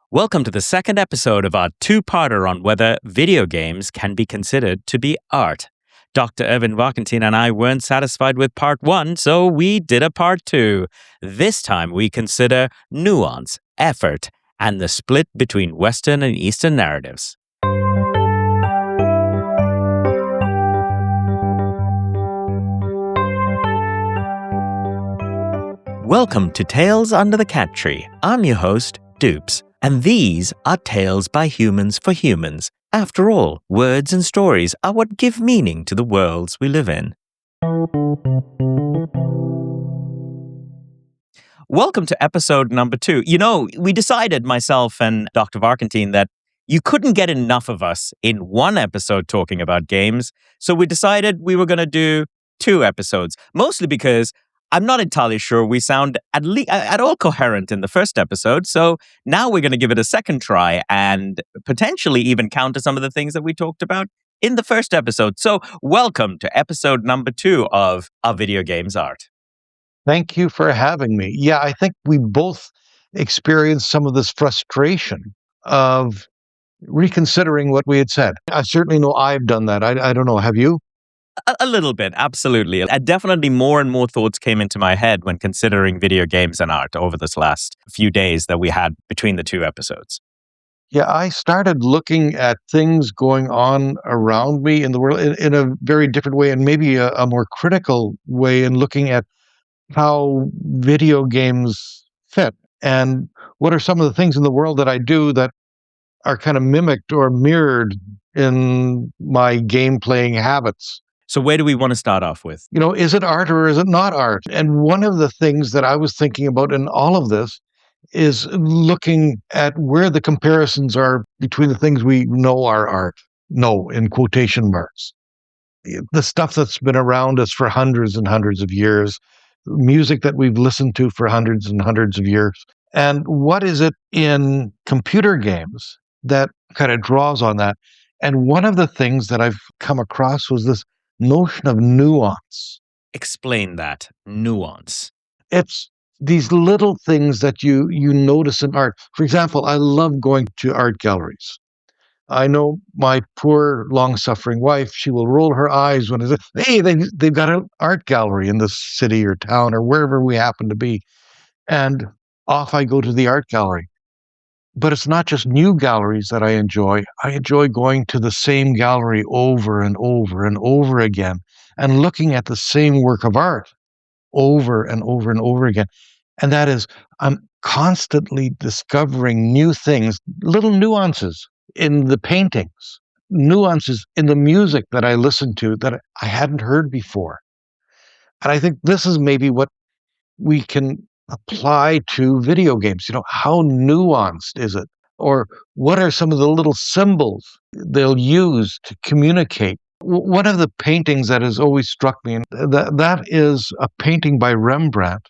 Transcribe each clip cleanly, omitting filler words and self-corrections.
Welcome to the second episode of our two-parter on whether video games can be considered to be art. Dr. Erwin Warkentin and I weren't satisfied with part one, so we did a part two. This time we consider nuance, effort, and the split between Western and Eastern narratives. Welcome to Tales Under the Cat Tree. I'm your host, Dups, and these are tales by humans for humans. After all, words and stories are what give meaning to the worlds we live in. Welcome to episode number 2. You know, we decided, myself and Dr. Warkentin, that you couldn't get enough of us in one episode talking about games, so we decided we were going to do 2 episodes, mostly because I'm not entirely sure we sound at all coherent in the first episode, so now we're going to give it a second try and potentially even counter some of the things that we talked about in the first episode. So welcome to episode number 2 of Are Video Games Art? Thank you for having me. Yeah, I think we both experienced some of this frustration of reconsidering what we had said. I certainly know I've done that. I don't know, have you? A little bit, absolutely. Definitely more and more thoughts came into my head when considering video games and art over this last few days that we had between the 2 episodes. Yeah, I started looking at things going on around me in the world in a very different way, and maybe a more critical way, in looking at how video games fit and what are some of the things in the world that I do that are kind of mimicked or mirrored in my game playing habits. So where do we want to start off with? You know, is it art or is it not art? And one of the things that I was thinking about in all of this is looking at where the comparisons are between the things we know are art, no, in quotation marks. The stuff that's been around us for hundreds and hundreds of years, music that we've listened to for hundreds and hundreds of years. And what is it in computer games that kind of draws on that? And one of the things that I've come across was this notion of nuance. Explain that, nuance. It's these little things that you notice in art. For example, I love going to art galleries. I know my poor, long-suffering wife, she will roll her eyes when I say, hey, they've got an art gallery in this city or town or wherever we happen to be. And off I go to the art gallery. But it's not just new galleries that I enjoy. I enjoy going to the same gallery over and over and over again and looking at the same work of art over and over and over again. And that is, I'm constantly discovering new things, little nuances in the paintings, nuances in the music that I listen to that I hadn't heard before. And I think this is maybe what we can apply to video games. You know, how nuanced is it? Or what are some of the little symbols they'll use to communicate? One of the paintings that has always struck me, and that is a painting by Rembrandt,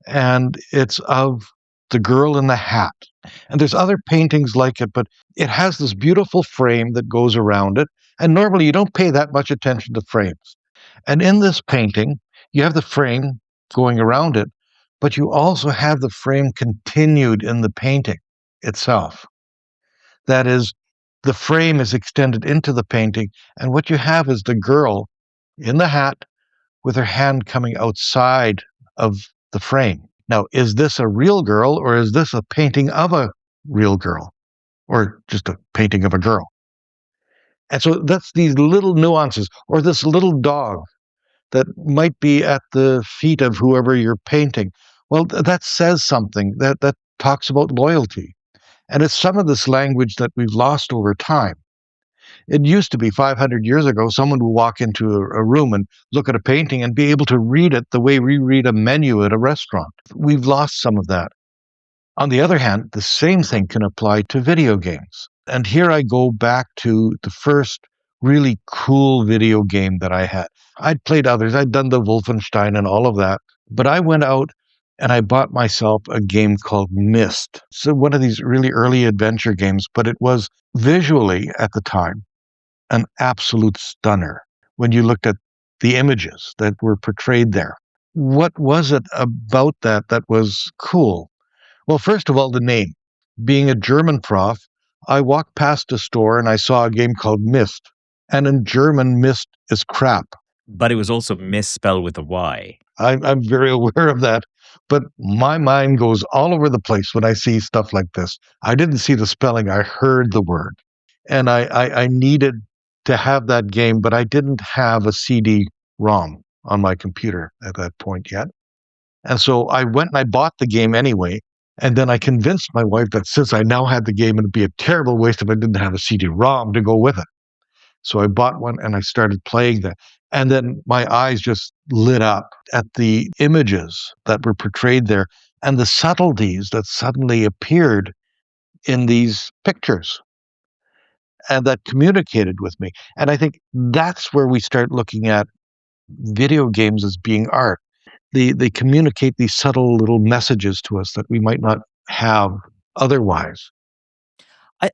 and it's of the girl in the hat. And there's other paintings like it, but it has this beautiful frame that goes around it. And normally you don't pay that much attention to frames. And in this painting, you have the frame going around it, but you also have the frame continued in the painting itself. That is, the frame is extended into the painting, and what you have is the girl in the hat with her hand coming outside of the frame. Now, is this a real girl, or is this a painting of a real girl, or just a painting of a girl? And so that's these little nuances, or this little dog that might be at the feet of whoever you're painting. Well, that says something, that talks about loyalty. And it's some of this language that we've lost over time. It used to be 500 years ago, someone would walk into a room and look at a painting and be able to read it the way we read a menu at a restaurant. We've lost some of that. On the other hand, the same thing can apply to video games. And here I go back to the first really cool video game that I had. I'd played others. I'd done the Wolfenstein and all of that. But I went out and I bought myself a game called Myst. So one of these really early adventure games, but it was visually at the time an absolute stunner when you looked at the images that were portrayed there. What was it about that was cool? Well, first of all, the name. being a German prof, I walked past a store and I saw a game called Myst. And in German, Myst is crap. But it was also misspelled with a Y. I'm very aware of that. But my mind goes all over the place when I see stuff like this. I didn't see the spelling, I heard the word. And I needed to have that game, but I didn't have a CD-ROM on my computer at that point yet. And so I went and I bought the game anyway. And then I convinced my wife that since I now had the game, it'd be a terrible waste if I didn't have a CD-ROM to go with it. So I bought one and I started playing that. And then my eyes just lit up at the images that were portrayed there and the subtleties that suddenly appeared in these pictures and that communicated with me. And I think that's where we start looking at video games as being art. They communicate these subtle little messages to us that we might not have otherwise.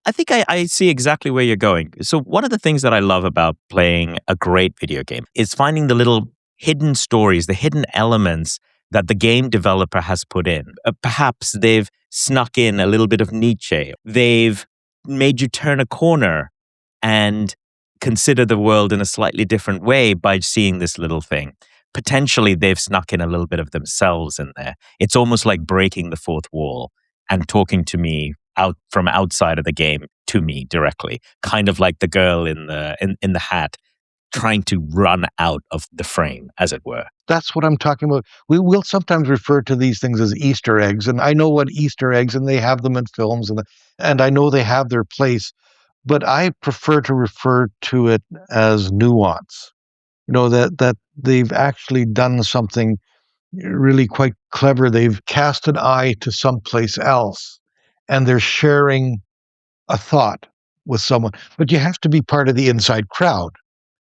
I think I see exactly where you're going. So one of the things that I love about playing a great video game is finding the little hidden stories, the hidden elements that the game developer has put in. Perhaps they've snuck in a little bit of Nietzsche. They've made you turn a corner and consider the world in a slightly different way by seeing this little thing. Potentially, they've snuck in a little bit of themselves in there. It's almost like breaking the fourth wall and talking to me out from outside of the game to me directly, kind of like the girl in the hat trying to run out of the frame, as it were. That's what I'm talking about. We will sometimes refer to these things as Easter eggs, and I know what Easter eggs, and they have them in films, and I know they have their place, but I prefer to refer to it as nuance. That they've actually done something really quite clever. They've cast an eye to someplace else, and they're sharing a thought with someone. But you have to be part of the inside crowd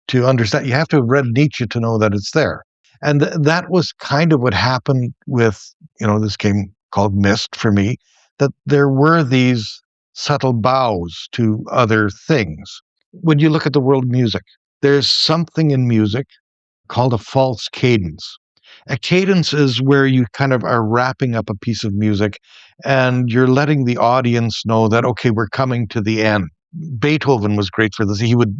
to understand. You have to have read Nietzsche to know that it's there. And that was kind of what happened with, this game called Myst for me, that there were these subtle bows to other things. When you look at the world of music, there's something in music called a false cadence. A cadence is where you kind of are wrapping up a piece of music and you're letting the audience know that, okay, we're coming to the end. Beethoven was great for this. He would,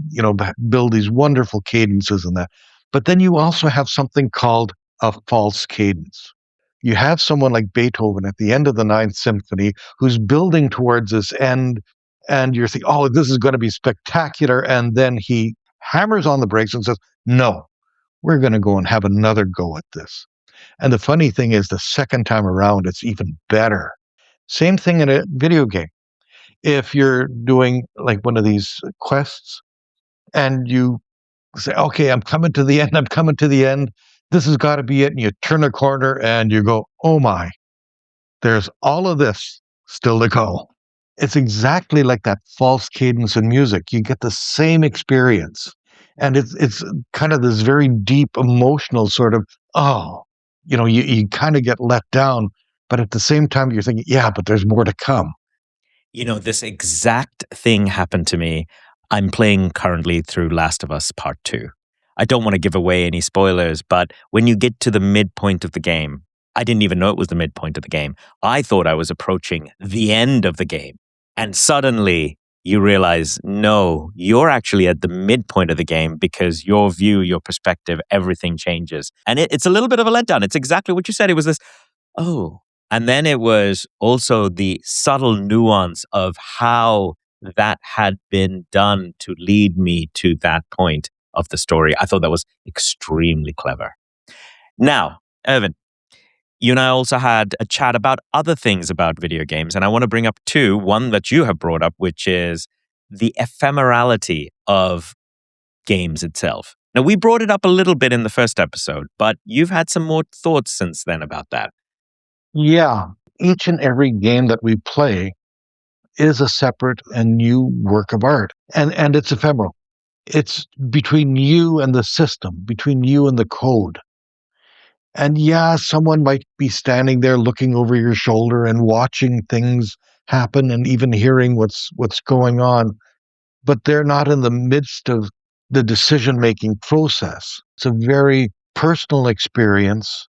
build these wonderful cadences and that. But then you also have something called a false cadence. You have someone like Beethoven at the end of the Ninth Symphony who's building towards this end, and you're thinking, oh, this is going to be spectacular. And then he hammers on the brakes and says, no, we're going to go and have another go at this. And the funny thing is, the second time around, it's even better. Same thing in a video game. If you're doing like one of these quests and you say, okay, I'm coming to the end, I'm coming to the end, this has got to be it. And you turn a corner and you go, oh my, there's all of this still to go. It's exactly like that false cadence in music. You get the same experience. And it's kind of this very deep emotional sort of, you kind of get let down. But at the same time, you're thinking, yeah, but there's more to come. This exact thing happened to me. I'm playing currently through Last of Us Part 2. I don't want to give away any spoilers, but when you get to the midpoint of the game, I didn't even know it was the midpoint of the game. I thought I was approaching the end of the game. And suddenly you realize, no, you're actually at the midpoint of the game because your view, your perspective, everything changes. And it's a little bit of a letdown. It's exactly what you said. It was this, oh. And then it was also the subtle nuance of how that had been done to lead me to that point of the story. I thought that was extremely clever. Now, Erwin, you and I also had a chat about other things about video games, and I want to bring up two. One that you have brought up, which is the ephemerality of games itself. Now, we brought it up a little bit in the first episode, but you've had some more thoughts since then about that. Yeah, each and every game that we play is a separate and new work of art, and it's ephemeral. It's between you and the system, between you and the code. And yeah, someone might be standing there looking over your shoulder and watching things happen and even hearing what's going on, but they're not in the midst of the decision-making process. It's a very personal experience.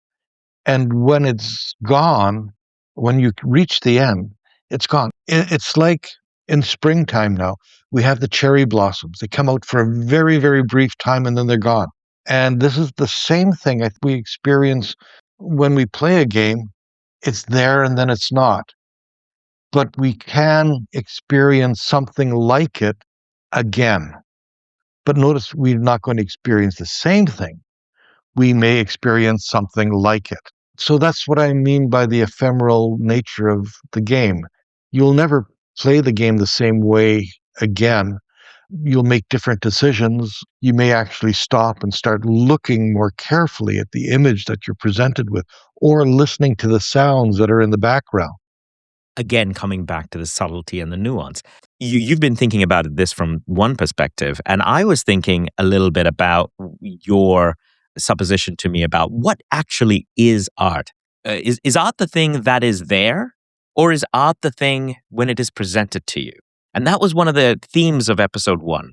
And when it's gone, when you reach the end, it's gone. It's like in springtime now, we have the cherry blossoms. They come out for a very, very brief time and then they're gone. And this is the same thing we experience when we play a game. It's there and then it's not. But we can experience something like it again. But notice we're not going to experience the same thing. We may experience something like it. So that's what I mean by the ephemeral nature of the game. You'll never play the game the same way again. You'll make different decisions. You may actually stop and start looking more carefully at the image that you're presented with, or listening to the sounds that are in the background. Again, coming back to the subtlety and the nuance. You've been thinking about this from one perspective, and I was thinking a little bit about your supposition to me about what actually is art. Is art the thing that is there, or is art the thing when it is presented to you? And that was one of the themes of episode 1.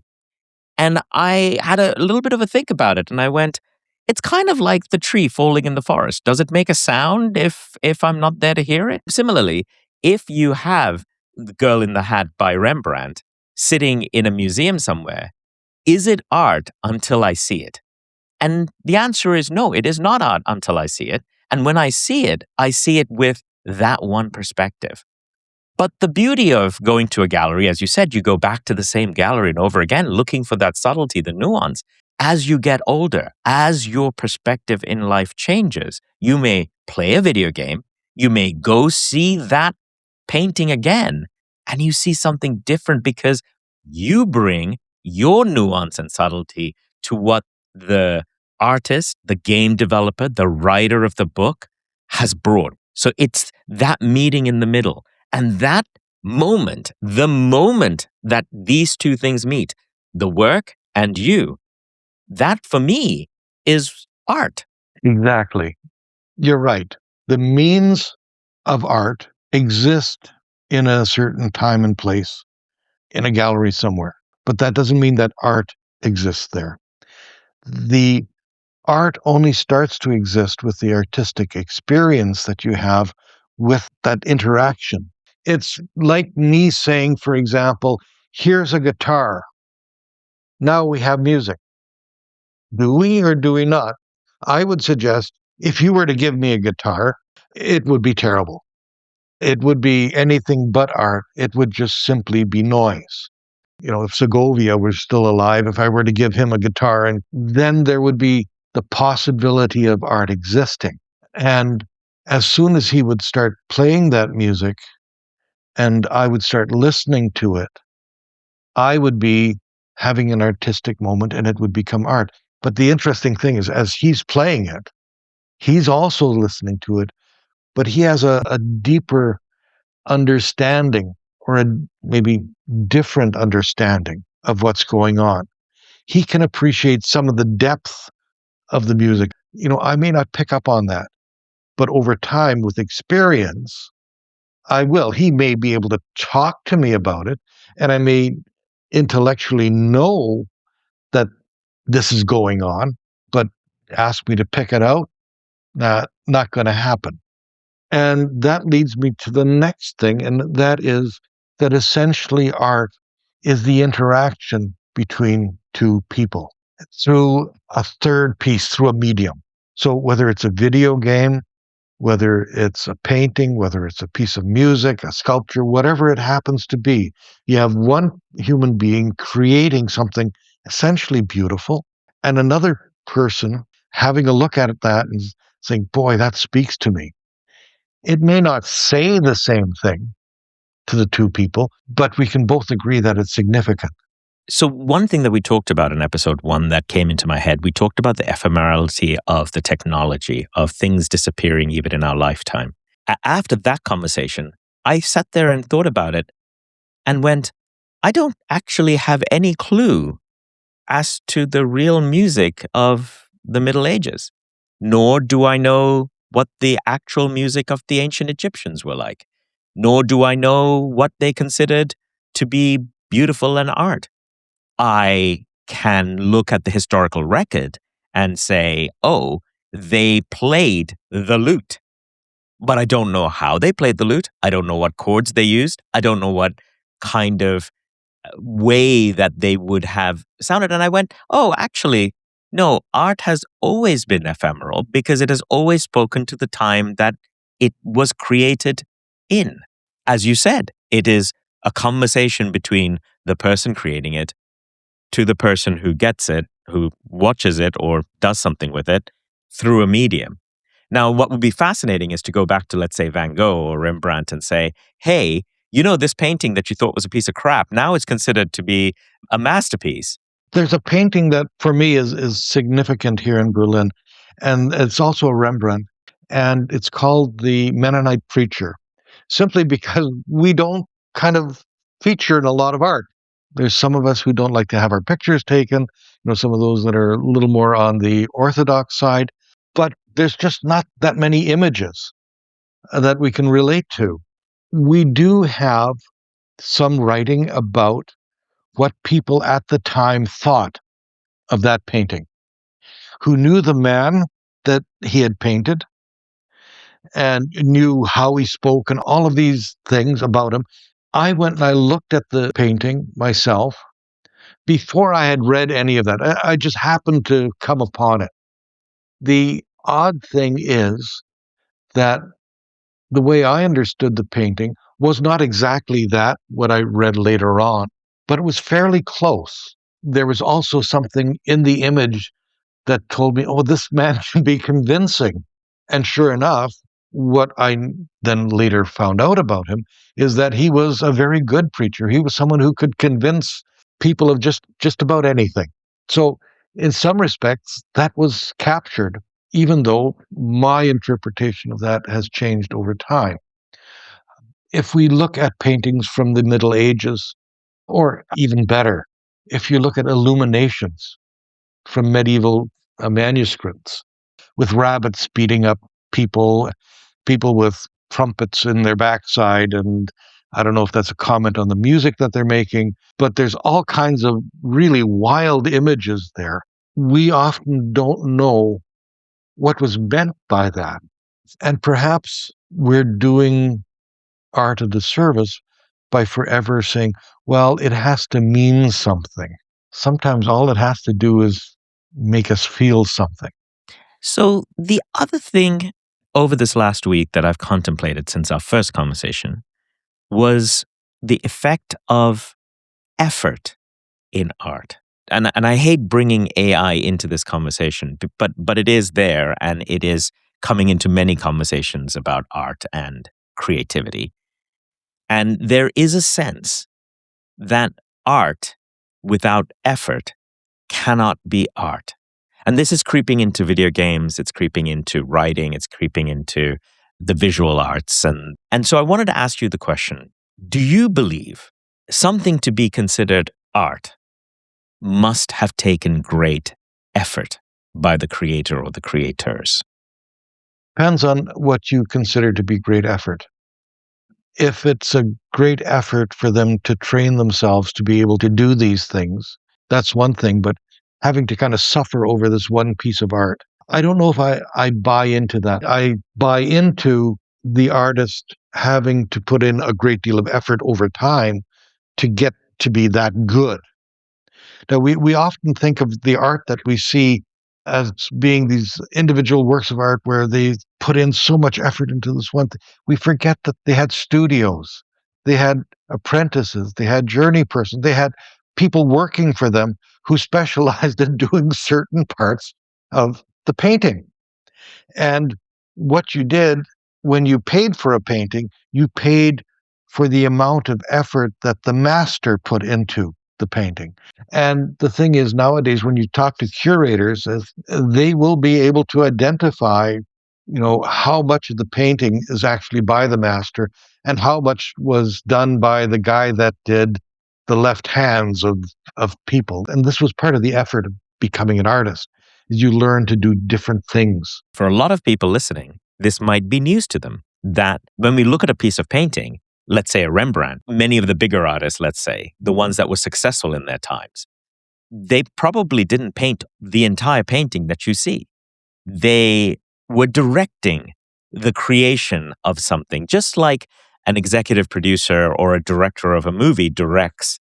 And I had a little bit of a think about it, and I went, it's kind of like the tree falling in the forest. Does it make a sound if I'm not there to hear it? Similarly, if you have The Girl in the Hat by Rembrandt sitting in a museum somewhere, is it art until I see it? And the answer is no, it is not art until I see it. And when I see it with that one perspective. But the beauty of going to a gallery, as you said, you go back to the same gallery and over again, looking for that subtlety, the nuance. As you get older, as your perspective in life changes, you may play a video game, you may go see that painting again, and you see something different because you bring your nuance and subtlety to what the artist, the game developer, the writer of the book has brought. So it's that meeting in the middle. And that moment, the moment that these two things meet, the work and you, that for me is art. Exactly. You're right. The means of art exist in a certain time and place in a gallery somewhere, but that doesn't mean that art exists there. The art only starts to exist with the artistic experience that you have with that interaction. It's like me saying, for example, here's a guitar. Now we have music. Do we or do we not? I would suggest if you were to give me a guitar, it would be terrible. It would be anything but art. It would just simply be noise. If Segovia were still alive, if I were to give him a guitar, and then there would be the possibility of art existing. And as soon as he would start playing that music and I would start listening to it, I would be having an artistic moment and it would become art. But the interesting thing is, as he's playing it, he's also listening to it, but he has a deeper understanding or a maybe different understanding of what's going on. He can appreciate some of the depth of the music. I may not pick up on that, but over time with experience, I will. He may be able to talk to me about it, and I may intellectually know that this is going on, but ask me to pick it out, not going to happen. And that leads me to the next thing, and that is that essentially art is the interaction between two people through a third piece, through a medium. So whether it's a video game, whether it's a painting, whether it's a piece of music, a sculpture, whatever it happens to be, you have one human being creating something essentially beautiful and another person having a look at that and saying, boy, that speaks to me. It may not say the same thing to the two people, but we can both agree that it's significant. So one thing that we talked about in episode 1 that came into my head, we talked about the ephemerality of the technology, of things disappearing even in our lifetime. After that conversation, I sat there and thought about it and went, I don't actually have any clue as to the real music of the Middle Ages, nor do I know what the actual music of the ancient Egyptians were like, nor do I know what they considered to be beautiful and art. I can look at the historical record and say, oh, they played the lute. but I don't know how they played the lute. I don't know what chords they used. I don't know what kind of way that they would have sounded. And I went, oh, actually, no, art has always been ephemeral because it has always spoken to the time that it was created in. As you said, it is a conversation between the person creating it to the person who gets it, who watches it or does something with it through a medium. Now, what would be fascinating is to go back to, let's say, Van Gogh or Rembrandt and say, hey, you know, this painting that you thought was a piece of crap, now it's considered to be a masterpiece. There's a painting that for me is significant here in Berlin, and it's also a Rembrandt, and it's called The Mennonite Preacher, simply because we don't kind of feature in a lot of art. There's some of us who don't like to have our pictures taken, some of those that are a little more on the orthodox side, but there's just not that many images that we can relate to. We do have some writing about what people at the time thought of that painting, who knew the man that he had painted and knew how he spoke and all of these things about him. I went and I looked at the painting myself before I had read any of that. I just happened to come upon it. The odd thing is that the way I understood the painting was not exactly that, what I read later on, but it was fairly close. There was also something in the image that told me, oh, this man can be convincing. And sure enough, what I then later found out about him is that he was a very good preacher. He was someone who could convince people of just about anything. So in some respects, that was captured, even though my interpretation of that has changed over time. If we look at paintings from the Middle Ages, or even better, if you look at illuminations from medieval manuscripts with rabbits beating up people with trumpets in their backside. And I don't know if that's a comment on the music that they're making, but there's all kinds of really wild images there. We often don't know what was meant by that. And perhaps we're doing art a disservice by forever saying, well, it has to mean something. Sometimes all it has to do is make us feel something. So the other thing over this last week that I've contemplated since our first conversation was the effect of effort in art. And I hate bringing AI into this conversation, but it is there, and it is coming into many conversations about art and creativity. And there is a sense that art without effort cannot be art. And this is creeping into video games, it's creeping into writing, it's creeping into the visual arts. And so I wanted to ask you the question, do you believe something to be considered art must have taken great effort by the creator or the creators? Depends on what you consider to be great effort. If it's a great effort for them to train themselves to be able to do these things, that's one thing, but having to kind of suffer over this one piece of art, I don't know if I buy into that. I buy into the artist having to put in a great deal of effort over time to get to be that good. Now, we often think of the art that we see as being these individual works of art where they put in so much effort into this one thing. We forget that they had studios, they had apprentices, they had journey persons, they had people working for them who specialized in doing certain parts of the painting. And what you did when you paid for a painting, you paid for the amount of effort that the master put into the painting. And the thing is, nowadays, when you talk to curators, they will be able to identify, how much of the painting is actually by the master and how much was done by the guy that did the left hands of people. And this was part of the effort of becoming an artist, is you learn to do different things. For a lot of people listening, this might be news to them, that when we look at a piece of painting, let's say a Rembrandt, many of the bigger artists, let's say, the ones that were successful in their times, they probably didn't paint the entire painting that you see. They were directing the creation of something, just like an executive producer or a director of a movie directs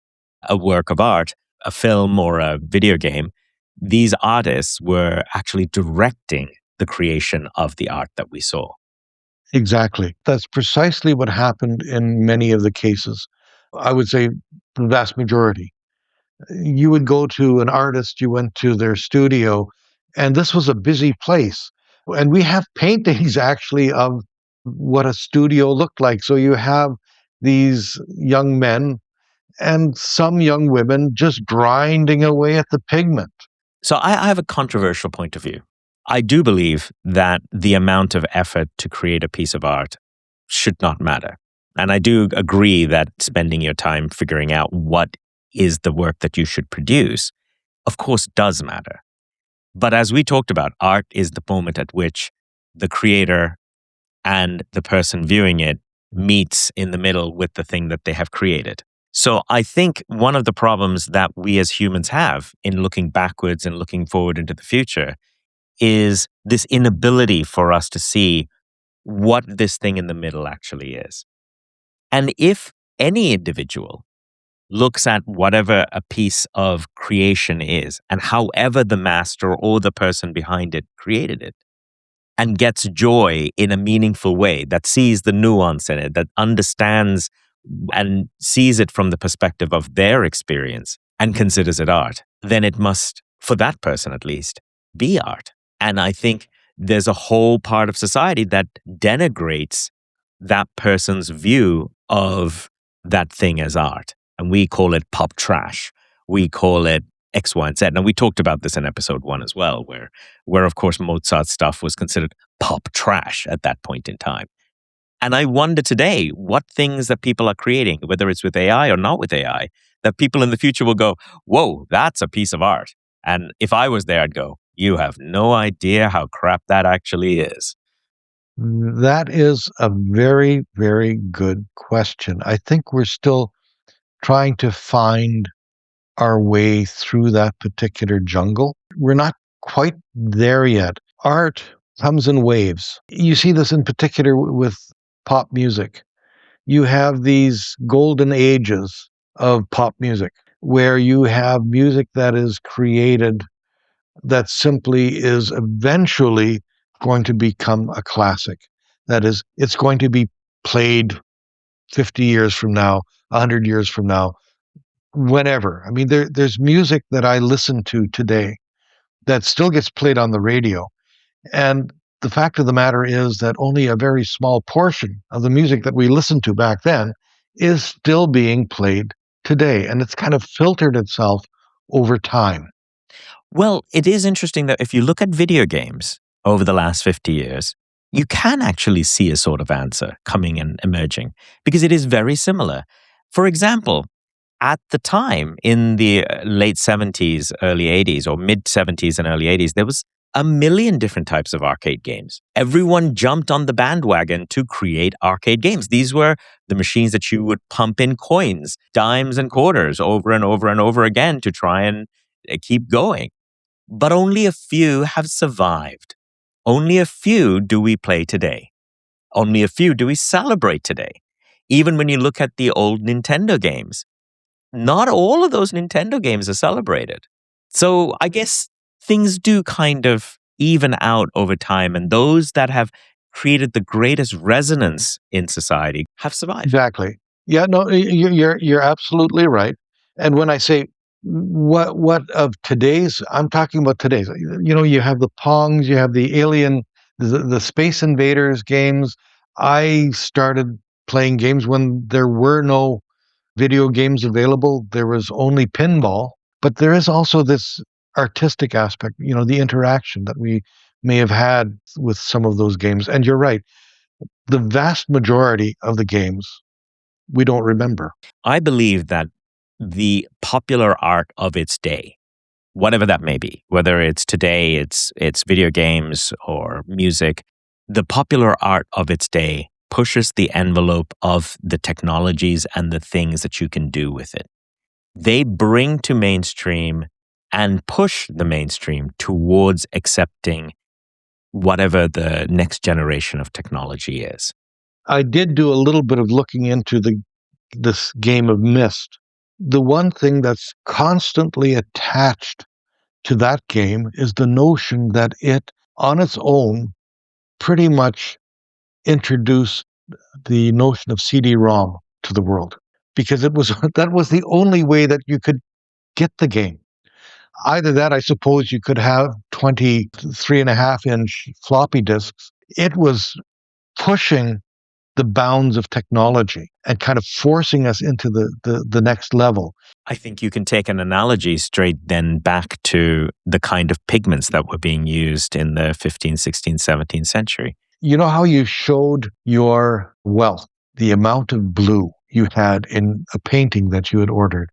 a work of art, a film or a video game. These artists were actually directing the creation of the art that we saw. Exactly. That's precisely what happened in many of the cases. I would say the vast majority. You would go to an artist, you went to their studio, and this was a busy place. And we have paintings actually of what a studio looked like. So you have these young men and some young women just grinding away at the pigment. So I have a controversial point of view. I do believe that the amount of effort to create a piece of art should not matter. And I do agree that spending your time figuring out what is the work that you should produce, of course, does matter. But as we talked about, art is the moment at which the creator and the person viewing it meets in the middle with the thing that they have created. So I think one of the problems that we as humans have in looking backwards and looking forward into the future is this inability for us to see what this thing in the middle actually is. And if any individual looks at whatever a piece of creation is and however the master or the person behind it created it, and gets joy in a meaningful way, that sees the nuance in it, that understands and sees it from the perspective of their experience and considers it art, then it must, for that person at least, be art. And I think there's a whole part of society that denigrates that person's view of that thing as art. And we call it pop trash. We call it X, Y, and Z. And we talked about this in episode 1 as well, where of course Mozart's stuff was considered pop trash at that point in time. And I wonder today what things that people are creating, whether it's with AI or not with AI, that people in the future will go, whoa, that's a piece of art. And if I was there, I'd go, you have no idea how crap that actually is. That is a very, very good question. I think we're still trying to find our way through that particular jungle. We're not quite there yet. Art comes in waves. You see this in particular with pop music. You have these golden ages of pop music where you have music that is created that simply is eventually going to become a classic. That is, it's going to be played 50 years from now, 100 years from now, whenever. I mean, there's music that I listen to today that still gets played on the radio. And the fact of the matter is that only a very small portion of the music that we listened to back then is still being played today. And it's kind of filtered itself over time. Well, it is interesting that if you look at video games over the last 50 years, you can actually see a sort of answer coming and emerging because it is very similar. For example, at the time in the late 70s, early 80s, or mid 70s and early 80s, there was a million different types of arcade games. Everyone jumped on the bandwagon to create arcade games. These were the machines that you would pump in coins, dimes and quarters over and over and over again to try and keep going. But only a few have survived. Only a few do we play today. Only a few do we celebrate today. Even when you look at the old Nintendo games, not all of those Nintendo games are celebrated. So I guess things do kind of even out over time, and those that have created the greatest resonance in society have survived. Exactly. Yeah, no, you're absolutely right. And when I say what of today's, I'm talking about today's. You know, you have the Pongs, you have the Alien, the Space Invaders games. I started playing games when there were no video games available. There was only pinball, but there is also this artistic aspect, you know, the interaction that we may have had with some of those games. And you're right, the vast majority of the games we don't remember. I believe that the popular art of its day, whatever that may be, whether it's today, it's video games or music, the popular art of its day pushes the envelope of the technologies and the things that you can do with it. They bring to mainstream and push the mainstream towards accepting whatever the next generation of technology is. I did do a little bit of looking into this game of Myst. The one thing that's constantly attached to that game is the notion that it, on its own, pretty much introduced the notion of CD-ROM to the world, because that was the only way that you could get the game. Either that, I suppose you could have 23.5-inch floppy disks. It was pushing the bounds of technology and kind of forcing us into the next level. I think you can take an analogy straight then back to the kind of pigments that were being used in the 15th, 16th, 17th century. You know how you showed your wealth, the amount of blue you had in a painting that you had ordered,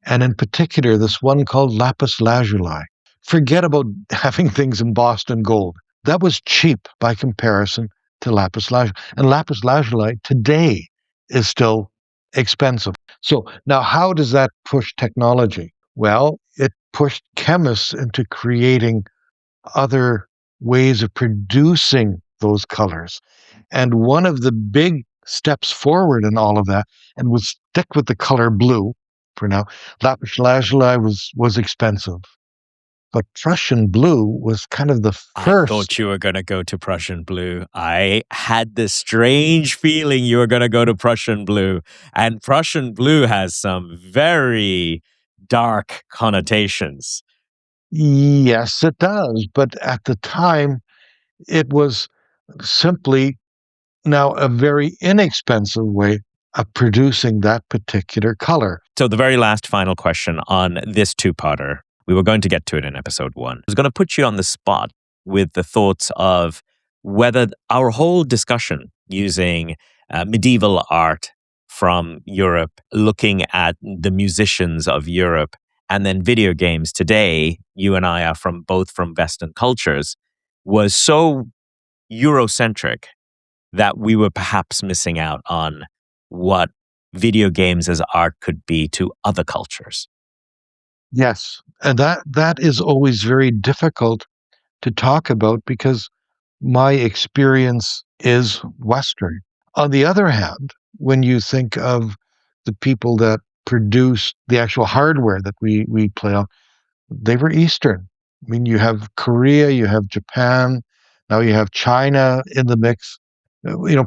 and in particular, this one called Lapis Lazuli. Forget about having things embossed in gold. That was cheap by comparison to Lapis Lazuli. And Lapis Lazuli today is still expensive. So now how does that push technology? Well, it pushed chemists into creating other ways of producing those colors. And one of the big steps forward in all of that, and we'll stick with the color blue for now, Lapis Lazuli was expensive. But Prussian Blue was kind of the first. I thought you were going to go to Prussian Blue. I had this strange feeling you were going to go to Prussian Blue. And Prussian Blue has some very dark connotations. Yes, it does. But at the time, it was simply now a very inexpensive way of producing that particular color. So the very last final question on this two-parter, we were going to get to it in episode 1. I was going to put you on the spot with the thoughts of whether our whole discussion using medieval art from Europe, looking at the musicians of Europe, and then video games today, you and I are both from Western cultures, was so Eurocentric that we were perhaps missing out on what video games as art could be to other cultures. Yes, and that is always very difficult to talk about because my experience is Western. On the other hand, when you think of the people that produce the actual hardware that we play on, they were Eastern. I mean, you have Korea, you have Japan, now you have China in the mix.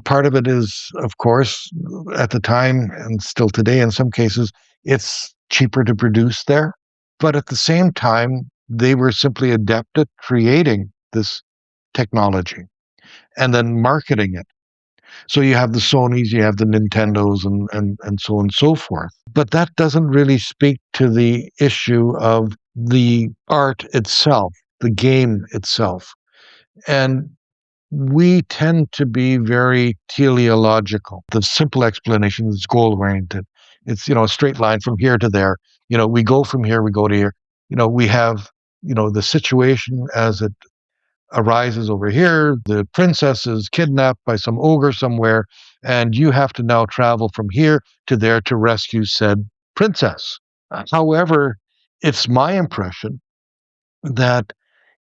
Part of it is, of course, at the time and still today in some cases, it's cheaper to produce there. But at the same time, they were simply adept at creating this technology and then marketing it. So you have the Sonys, you have the Nintendos, and so on and so forth. But that doesn't really speak to the issue of the art itself, the game itself. And we tend to be very teleological. The simple explanation is goal-oriented. It's, a straight line from here to there. We go from here, we go to here. We have, the situation as it arises over here. The princess is kidnapped by some ogre somewhere, and you have to now travel from here to there to rescue said princess. However, it's my impression that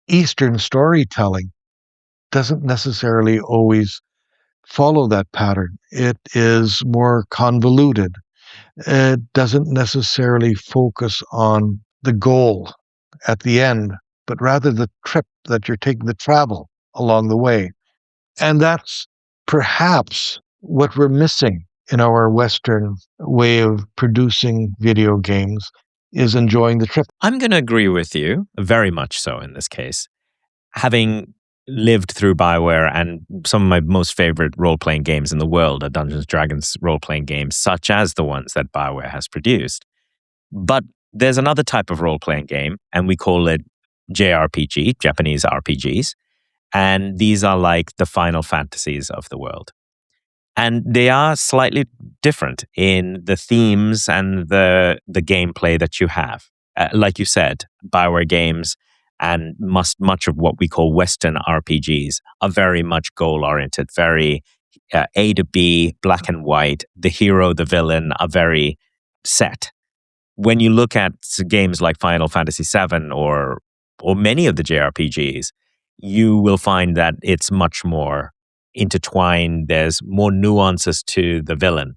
Eastern storytelling doesn't necessarily always follow that pattern. It is more convoluted. It doesn't necessarily focus on the goal at the end, but rather the trip that you're taking, the travel along the way. And that's perhaps what we're missing in our Western way of producing video games, is enjoying the trip. I'm going to agree with you, very much so in this case. Having lived through BioWare and some of my most favorite role-playing games in the world are Dungeons & Dragons role-playing games, such as the ones that BioWare has produced. But there's another type of role-playing game, and we call it JRPG, Japanese RPGs. And these are like the Final Fantasies of the world. And they are slightly different in the themes and the gameplay that you have. Like you said, BioWare games and much of what we call Western RPGs are very much goal-oriented, very A to B, black and white. The hero, the villain are very set. When you look at games like Final Fantasy VII or many of the JRPGs, you will find that it's much more intertwined. There's more nuances to the villain.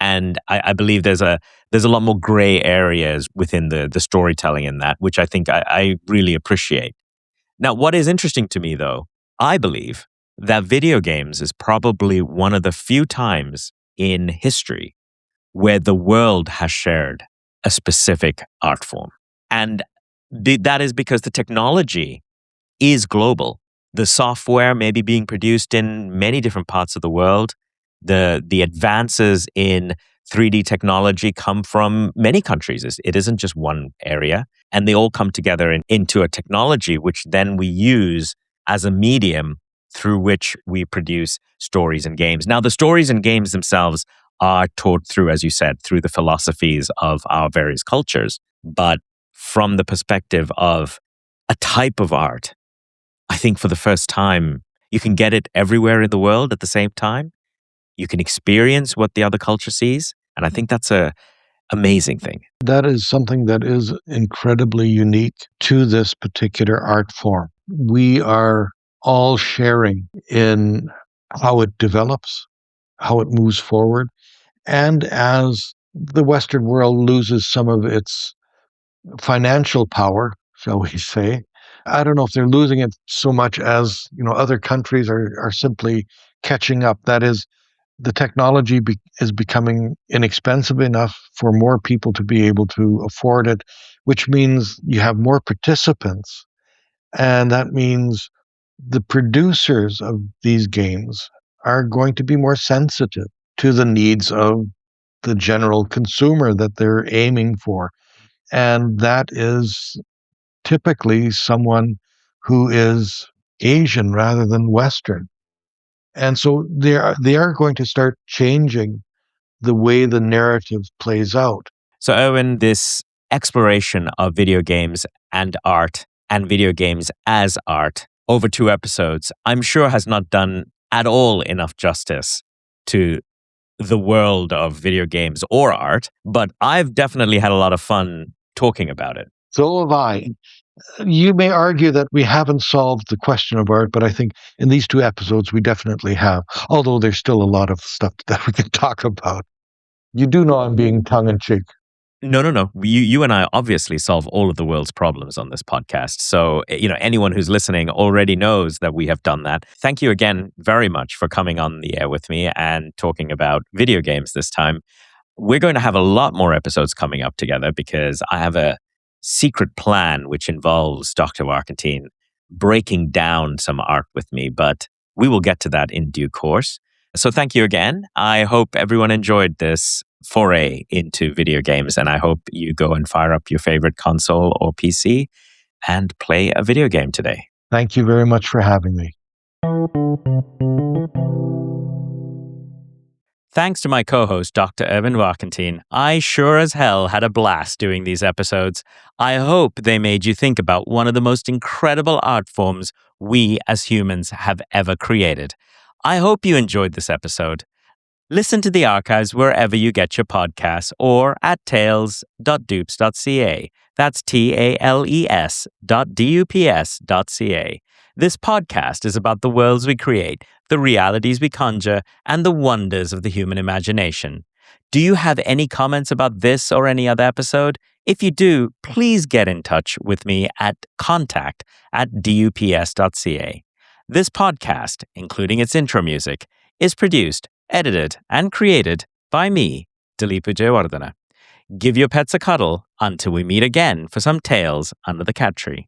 And I believe there's a lot more gray areas within the storytelling in that, which I think I really appreciate. Now, what is interesting to me, though, I believe that video games is probably one of the few times in history where the world has shared a specific art form. And that is because the technology is global. The software may be being produced in many different parts of the world. The advances in 3D technology come from many countries. It isn't just one area. And they all come together into a technology which then we use as a medium through which we produce stories and games. Now, the stories and games themselves are taught through, as you said, through the philosophies of our various cultures. But from the perspective of a type of art, I think for the first time, you can get it everywhere in the world at the same time. You can experience what the other culture sees. And I think that's a amazing thing. That is something that is incredibly unique to this particular art form. We are all sharing in how it develops, how it moves forward. And as the Western world loses some of its financial power, shall we say, I don't know if they're losing it so much as, other countries are simply catching up. That is, the technology is becoming inexpensive enough for more people to be able to afford it, which means you have more participants. And that means the producers of these games are going to be more sensitive to the needs of the general consumer that they're aiming for. And that is typically someone who is Asian rather than Western. And so they are going to start changing the way the narrative plays out. So, Erwin, this exploration of video games and art and video games as art over 2 episodes, I'm sure has not done at all enough justice to the world of video games or art, but I've definitely had a lot of fun talking about it. So have I. You may argue that we haven't solved the question of art, but I think in these 2 episodes we definitely have, although there's still a lot of stuff that we can talk about. You do know I'm being tongue-in-cheek. No. You and I obviously solve all of the world's problems on this podcast. So, anyone who's listening already knows that we have done that. Thank you again very much for coming on the air with me and talking about video games this time. We're going to have a lot more episodes coming up together because I have a secret plan which involves Dr. Warkentin breaking down some art with me, but we will get to that in due course. So thank you again. I hope everyone enjoyed this foray into video games, and I hope you go and fire up your favorite console or PC and play a video game today. Thank you very much for having me. Thanks to my co-host, Dr. Erwin Warkentin. I sure as hell had a blast doing these episodes. I hope they made you think about one of the most incredible art forms we as humans have ever created. I hope you enjoyed this episode. Listen to the archives wherever you get your podcasts or at tales.dups.ca. That's tales.dups.ca. This podcast is about the worlds we create, the realities we conjure, and the wonders of the human imagination. Do you have any comments about this or any other episode? If you do, please get in touch with me at contact@dups.ca. This podcast, including its intro music, is produced, edited, and created by me, Dileepu Jayawardena. Give your pets a cuddle until we meet again for some tales under the cat tree.